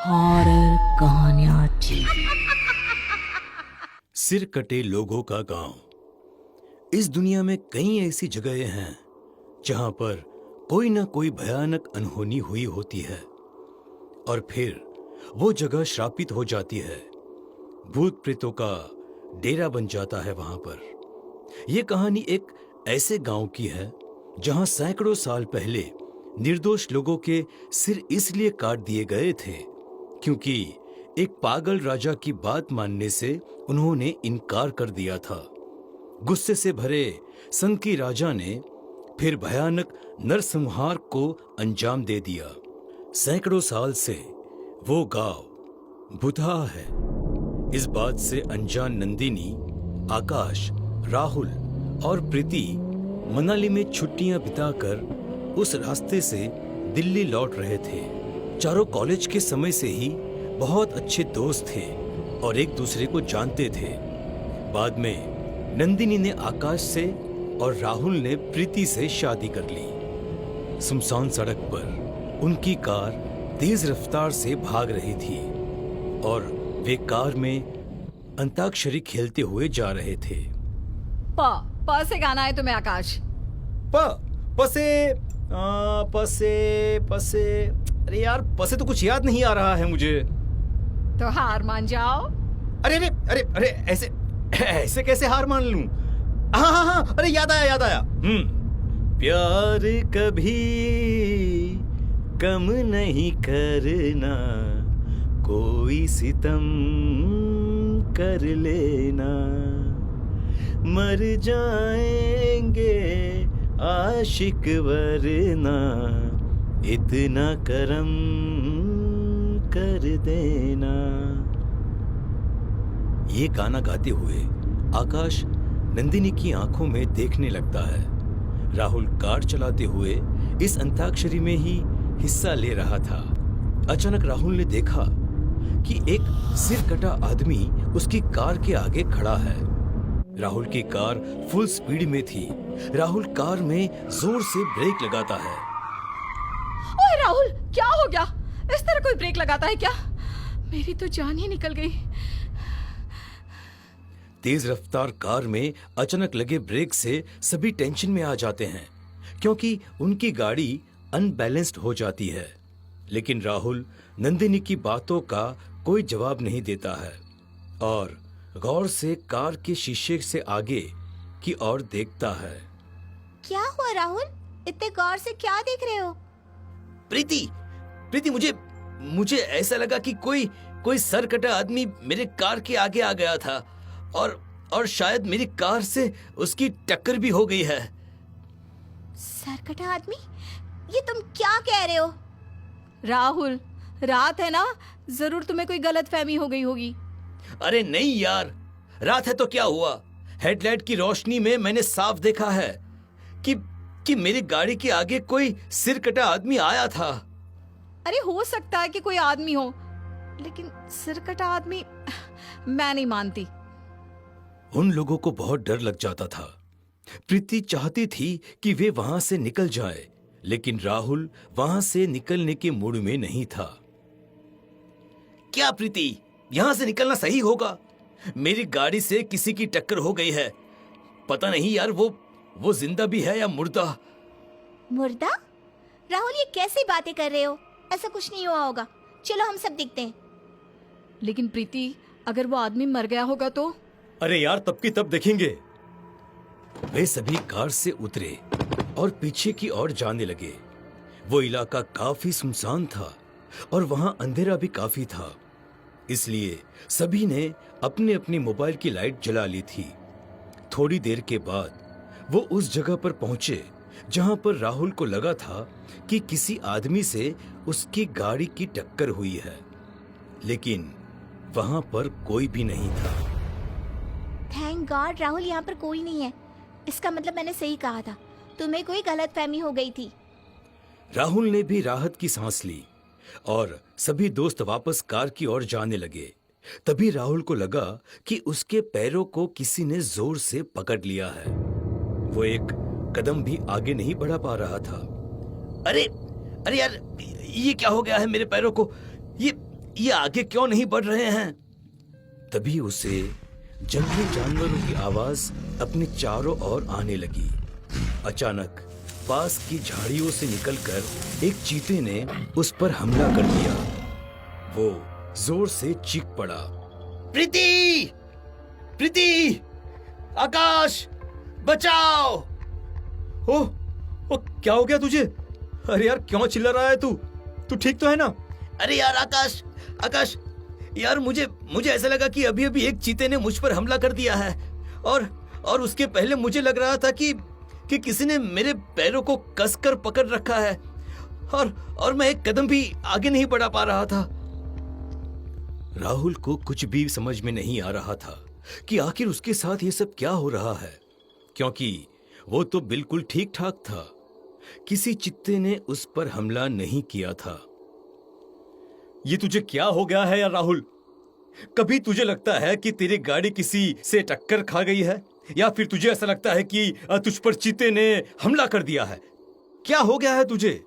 Horror कहानियां TV. सिर कटे लोगों का गांव। इस दुनिया में कई ऐसी जगहें हैं जहां पर कोई ना कोई भयानक अनहोनी हुई होती है और फिर वो जगह श्रापित हो जाती है। भूत प्रेतों का डेरा बन जाता है वहां पर। यह कहानी एक ऐसे गांव की है जहां सैकड़ों साल पहले निर्दोष लोगों के सिर इसलिए काट दिए गए थे क्योंकि एक पागल राजा की बात मानने से उन्होंने इनकार कर दिया था। गुस्से से भरे संकी राजा ने फिर भयानक नरसंहार को अंजाम दे दिया। सैकड़ों साल से वो गांव भुतहा है। इस बात से अनजान नंदिनी, आकाश, राहुल और प्रीति मनाली में छुट्टियां बिताकर उस रास्ते से दिल्ली लौट रहे थे। चारों कॉलेज के समय से ही बहुत अच्छे दोस्त थे और एक दूसरे को जानते थे। बाद में नंदिनी ने आकाश से और राहुल ने प्रीति से शादी कर ली। सुनसान सड़क पर उनकी कार तेज रफ्तार से भाग रही थी और वे कार में अंताक्षरी खेलते हुए जा रहे थे। प से गाना है तुम्हें आकाश? पसे अरे यार, पसे तो कुछ याद नहीं आ रहा है मुझे। तो हार मान जाओ। अरे अरे अरे अरे ऐसे ऐसे कैसे हार मान लूं? हाँ, अरे याद आया। प्यार कभी कम नहीं करना, कोई सितम कर लेना, मर जाएंगे आशिक वरना, इतना करम कर देना। ये गाना गाते हुए आकाश नंदिनी की आंखों में देखने लगता है। राहुल कार चलाते हुए इस अंताक्षरी में ही हिस्सा ले रहा था। अचानक राहुल ने देखा कि एक सिर कटा आदमी उसकी कार के आगे खड़ा है। राहुल की कार फुल स्पीड में थी। राहुल कार में जोर से ब्रेक लगाता है। ओए राहुल, क्या हो गया? इस तरह कोई ब्रेक लगाता है क्या? मेरी तो जान ही निकल गई। तेज रफ्तार कार में अचानक लगे ब्रेक से सभी टेंशन में आ जाते हैं क्योंकि उनकी गाड़ी अनबैलेंस्ड हो जाती है। लेकिन राहुल नंदिनी की बातों का कोई जवाब नहीं देता है और गौर से कार के शीशे से आगे की ओर देखता है। क्या हुआ राहुल? इतने गौर से क्या देख रहे हो? प्रीति, मुझे ऐसा लगा कि कोई सर कटा आदमी मेरे कार के आगे आ गया था और शायद मेरी कार से उसकी टक्कर भी हो गई है। सरकटा आदमी? ये तुम क्या कह रहे हो? राहुल, रात है ना, जरूर तुम्हें कोई गलतफहमी हो गई होगी। अरे नहीं यार, रात है तो क्या हुआ? हेडलाइट की रोशनी में मैंने साफ देखा है कि मेरी गाड़ी के आगे कोई सिर कटा आदमी आया था। अरे हो सकता है कि कोई आदमी हो, लेकिन सिर कटा आदमी मैं नहीं मानती। उन लोगों को बहुत डर लग जाता था। प्रीति चाहती थी कि वे वहां से निकल जाए, लेकिन राहुल वहां से निकलने के मूड में नहीं था। क्या प्रीति, यहां से निकलना सही होगा? मेरी गाड़ी से किसी की टक्कर हो गई है। पता नहीं यार, वो जिंदा भी है या मुर्दा। मुर्दा? राहुल, ये कैसी बातें कर रहे हो? ऐसा कुछ नहीं हुआ होगा। चलो हम सब देखते हैं। लेकिन प्रीति, अगर वो आदमी मर गया होगा तो? अरे यार, तब की तब देखेंगे। वे सभी कार से उतरे और पीछे की ओर जाने लगे। वो इलाका काफी सुनसान था और वहां अंधेरा भी काफी था, इसलिए सभी ने अपने अपने मोबाइल की लाइट जला ली थी। थोड़ी देर के बाद वो उस जगह पर पहुंचे जहां पर राहुल को लगा था कि किसी आदमी से उसकी गाड़ी की टक्कर हुई है, लेकिन वहां पर कोई भी नहीं था। थैंक गॉड राहुल, यहाँ पर कोई नहीं है। इसका मतलब मैंने सही कहा था, तुम्हें कोई गलतफहमी हो गई थी। राहुल ने भी राहत की सांस ली और सभी दोस्त वापस कार की ओर जाने लगे। तभी राहुल को लगा कि उसके पैरों को किसी ने जोर से पकड़ लिया है। वो एक कदम भी आगे नहीं बढ़ा पा रहा था। अरे यार, ये क्या हो गया है मेरे पैरों को? ये आगे क्यों नहीं बढ़ रहे हैं? तभी उसे जंगली जानवरों की आवाज अपने चारों ओर आने लगी। अचानक पास की झाड़ियों से निकलकर एक चीते ने उस पर हमला कर दिया। वो जोर से चीख पड़ा, प्रीति! प्रीति! आकाश! बचाओ! ओह, क्या हो गया तुझे? अरे यार, क्यों चिल्ला रहा है तू? तू ठीक तो है ना? अरे यार आकाश, आकाश, यार मुझे ऐसा लगा कि अभी अभी एक चीते ने मुझ पर हमला कर दिया है और उसके पहले मुझे लग रहा था कि किसी ने मेरे पैरों को कसकर पकड़ रखा है और मैं एक कदम भी आगे नहीं बढ़ा पा रहा था। राहुल को कुछ भी समझ में नहीं आ रहा था कि आखिर उसके साथ ये सब क्या हो रहा है, क्योंकि वो तो बिल्कुल ठीक ठाक था। किसी चित्ते ने उस पर हमला नहीं किया था। ये तुझे क्या हो गया है यार राहुल? कभी तुझे लगता है कि तेरी गाड़ी किसी से टक्कर खा गई है, या फिर तुझे ऐसा लगता है कि तुझ पर चीते ने हमला कर दिया है? क्या हो गया है तुझे?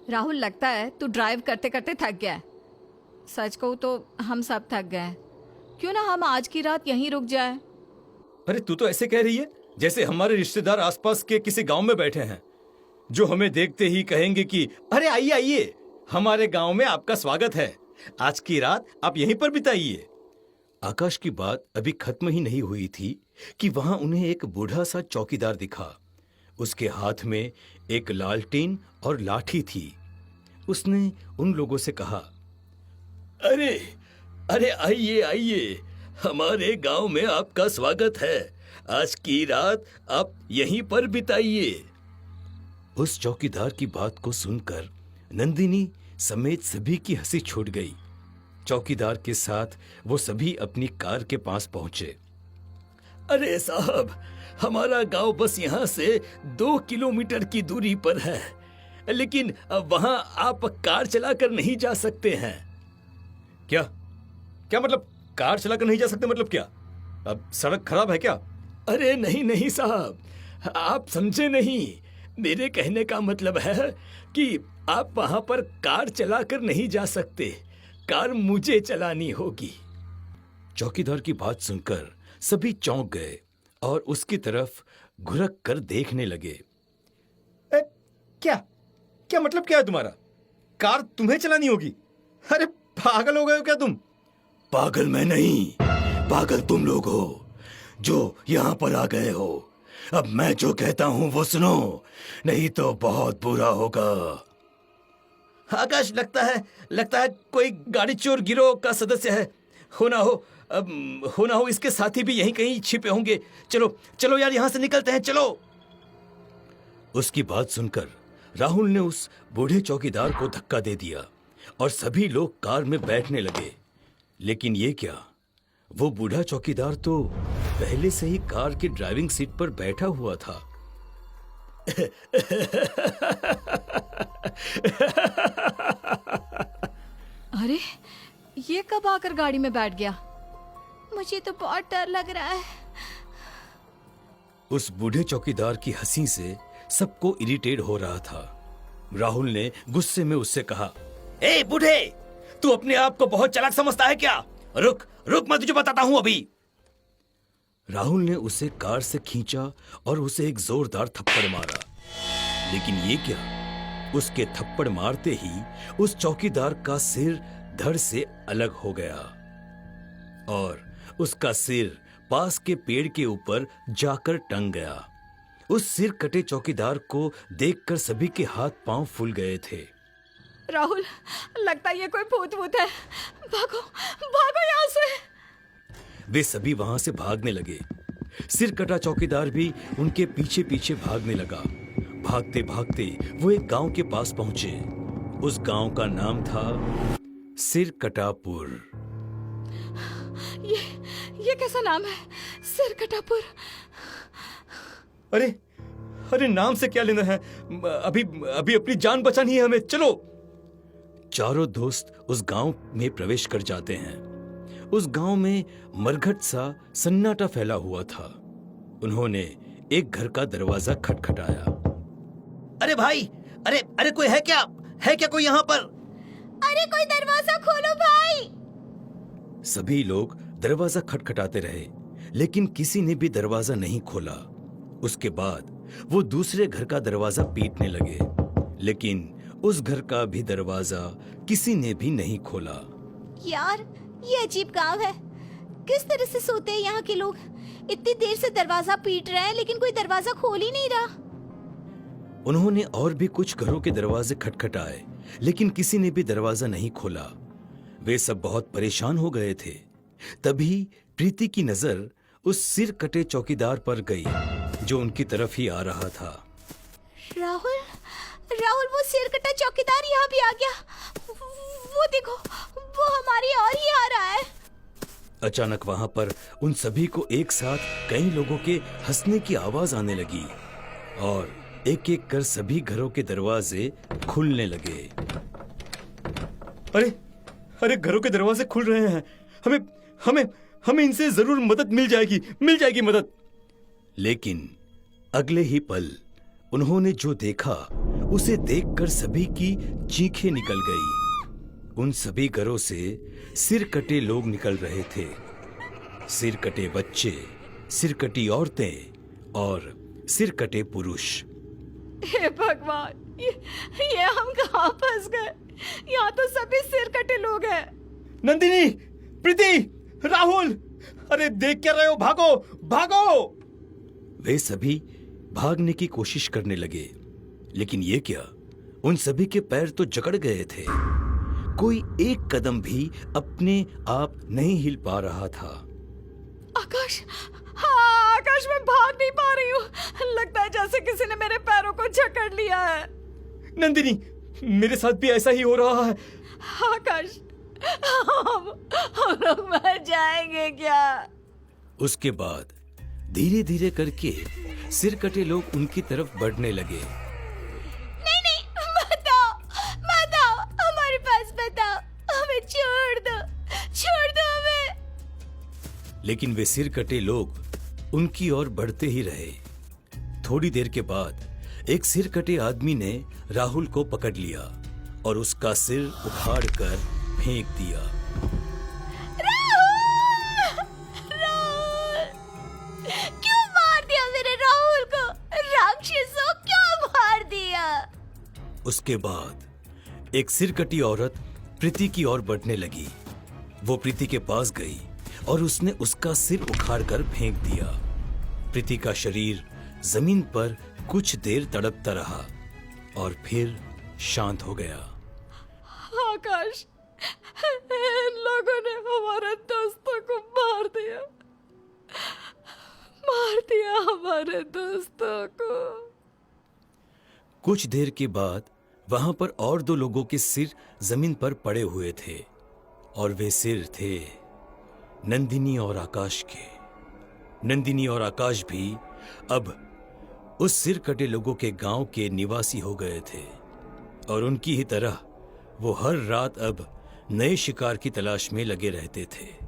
राहुल, लगता है तू ड्राइव करते करते थक गया है। सच कहूँ तो हम सब थक गए हैं। क्यों ना हम आज की रात यहीं रुक जाए? अरे तू तो ऐसे कह रही है जैसे हमारे रिश्तेदार आसपास के किसी गांव में बैठे हैं, जो हमें देखते ही कहेंगे कि अरे आइए आइए, हमारे गांव में आपका स्वागत है, आज की रात आप यहीं पर बिताइए। आकाश की बात अभी खत्म ही नहीं हुई थी कि वहां उन्हें एक बूढ़ा सा चौकीदार दिखा। उसके हाथ में एक लालटेन और लाठी थी। उसने उन लोगों से कहा, अरे अरे आइए आइए, हमारे गांव में आपका स्वागत है, आज की रात आप यहीं पर बिताइए। उस चौकीदार की बात को सुनकर नंदिनी समेत सभी की हंसी छूट गई। चौकीदार के साथ वो सभी अपनी कार के पास पहुंचे। अरे साहब, हमारा गांव बस यहाँ से 2 किलोमीटर की दूरी पर है, लेकिन वहां आप कार चलाकर नहीं जा सकते हैं। क्या मतलब कार चलाकर नहीं जा सकते? मतलब क्या, अब सड़क खराब है क्या? अरे नहीं नहीं साहब, आप समझे नहीं। मेरे कहने का मतलब है कि आप वहां पर कार चलाकर नहीं जा सकते, कार मुझे चलानी होगी। चौकीदार की बात सुनकर सभी चौंक गए और उसकी तरफ घुरक कर देखने लगे। क्या मतलब क्या है तुम्हारा? कार तुम्हें चलानी होगी? अरे पागल हो गए हो क्या तुम? पागल मैं नहीं, पागल तुम लोग हो जो यहाँ पर आ गए हो। अब मैं जो कहता हूँ वो सुनो, नहीं तो बहुत बुरा होगा। आकाश, लगता है कोई गाड़ी चोर गिरोह का सदस्य है। होना हो इसके साथी भी यहीं कहीं छिपे होंगे। चलो यार, यहां से निकलते हैं, चलो। उसकी बात सुनकर राहुल ने उस बूढ़े चौकीदार को धक्का दे दिया और सभी लोग कार में बैठने लगे। लेकिन ये क्या, वो बूढ़ा चौकीदार तो पहले से ही कार की ड्राइविंग सीट पर बैठा हुआ था। अरे ये कब आकर गाड़ी में बैठ गया? मुझे तो बहुत डर लग रहा है। उस बूढ़े चौकीदार की हंसी से सबको इरिटेट हो रहा था। राहुल ने गुस्से में उससे कहा, ए बूढ़े, तू अपने आप को बहुत चालाक समझता है क्या? रुक, मैं तुझे बताता हूं अभी। राहुल ने उसे कार से खींचा और उसे एक जोरदार थप्पड़ मारा। लेकिन ये क्या, उसके थप्पड़ मारते ही उस चौकीदार का सिर धड़ से अलग हो गया और उसका सिर पास के पेड़ के ऊपर जाकर टंग गया। उस सिर कटे चौकीदार को देखकर सभी के हाथ पांव फूल गए थे। राहुल, लगता है ये कोई भूत है। भागो यहाँ से। वे सभी वहां से भागने लगे। सिर कटा चौकीदार भी उनके पीछे पीछे भागने लगा। भागते भागते वो एक गांव के पास पहुंचे। उस गांव का नाम था सिरकटापुर। ये कैसा नाम है, सिरकटापुर? अरे नाम से क्या लेना है? अभी अपनी जान बचानी है हमें, चलो। चारों दोस्त उस गांव में प्रवेश कर जाते हैं। उस गांव में मरघट सा सन्नाटा फैला हुआ था। उन्होंने एक घर का दरवाजा खटखटाया। अरे भाई, अरे कोई है क्या कोई यहाँ पर? अरे कोई दरवाजा खोलो भाई। सभी लोग दरवाजा खटखटाते रहे, लेकिन किसी ने भी दरवाजा नहीं खोला। उसके बाद वो दूसरे घर का दरवाजा पीटने लगे, लेकिन उस घर का भी दरवाजा किसी ने भी नहीं खोला। यार, ये अजीब गांव है। किस तरह से सोते हैं यहाँ के लोग? इतनी देर से दरवाजा पीट रहे हैं लेकिन कोई दरवाजा खोल ही नहीं रहा। उन्होंने और भी कुछ घरों के दरवाजे खटखटाए, लेकिन किसी ने भी दरवाजा नहीं खोला। वे सब बहुत परेशान हो गए थे। तभी प्रीति की नजर उस सिर कटे चौकीदार पर गई, जो उनकी तरफ ही आ रहा था। राहुल, राहुल, वो सिर कटा चौकीदार यहाँ भी आ गया। वो देखो, वो हमारी ओर ही आ रहा है। अचानक वहां पर उन सभी को एक साथ कई लोगों के हंसने की आवाज आने लगी और एक एक कर सभी घरों के दरवाजे खुलने लगे। अरे अरे, घरों के दरवाजे खुल रहे हैं। हमें हमें हमें इनसे जरूर मदद मिल जाएगी मदद। लेकिन अगले ही पल उन्होंने जो देखा, उसे देखकर सभी की चीखें निकल गई। उन सभी घरों से सिर कटे लोग निकल रहे थे। सिर कटे बच्चे, सिर कटी औरतें और सिर कटे पुरुष। हे भगवान, ये हम कहाँ फंस गए? यहाँ तो सभी सिर कटे लोग हैं। नंदिनी, प्रीति, राहुल, अरे देख क्या रहे हो? भागो भागो! वे सभी भागने की कोशिश करने लगे, लेकिन ये क्या, उन सभी के पैर तो जकड़ गए थे। कोई एक कदम भी अपने आप नहीं हिल पा रहा था। आकाश, हाँ आकाश, मैं भाग नहीं पा रही हूँ। लगता है जैसे किसी ने मेरे पैरों को जकड़ लिया है। नंदिनी, मेरे साथ भी ऐसा ही हो रहा है। आकाश, हम लोग मर जाएंगे क्या? उसके बाद धीरे धीरे करके सिर कटे लोग उनकी तरफ बढ़ने लगे। नहीं नहीं, मत आओ, मत आओ, हमारे पास मत आओ, हमें छोड़ दो हमें। लेकिन वे सिर कटे लोग उनकी ओर बढ़ते ही रहे। थोड़ी देर के बाद एक सिर कटे आदमी ने राहुल को पकड़ लिया और उसका सिर उखाड़कर फेंक दिया। राहुल! राहुल! क्यों मार दिया मेरे राहुल को? राक्षसों, क्यों मार दिया? उसके बाद एक सिर कटी औरत प्रीति की ओर बढ़ने लगी। वो प्रीति के पास गई और उसने उसका सिर उखाड़कर फेंक दिया। प्रीति का शरीर जमीन पर कुछ देर तड़पता रहा और फिर शांत हो गया। आकाश, इन लोगों ने हमारे दोस्तों को मार दिया हमारे दोस्तों को। कुछ देर के बाद वहां पर और दो लोगों के सिर जमीन पर पड़े हुए थे और वे सिर थे नंदिनी और आकाश के। नंदिनी और आकाश भी अब उस सिर कटे लोगों के गांव के निवासी हो गए थे और उनकी ही तरह वो हर रात अब नए शिकार की तलाश में लगे रहते थे।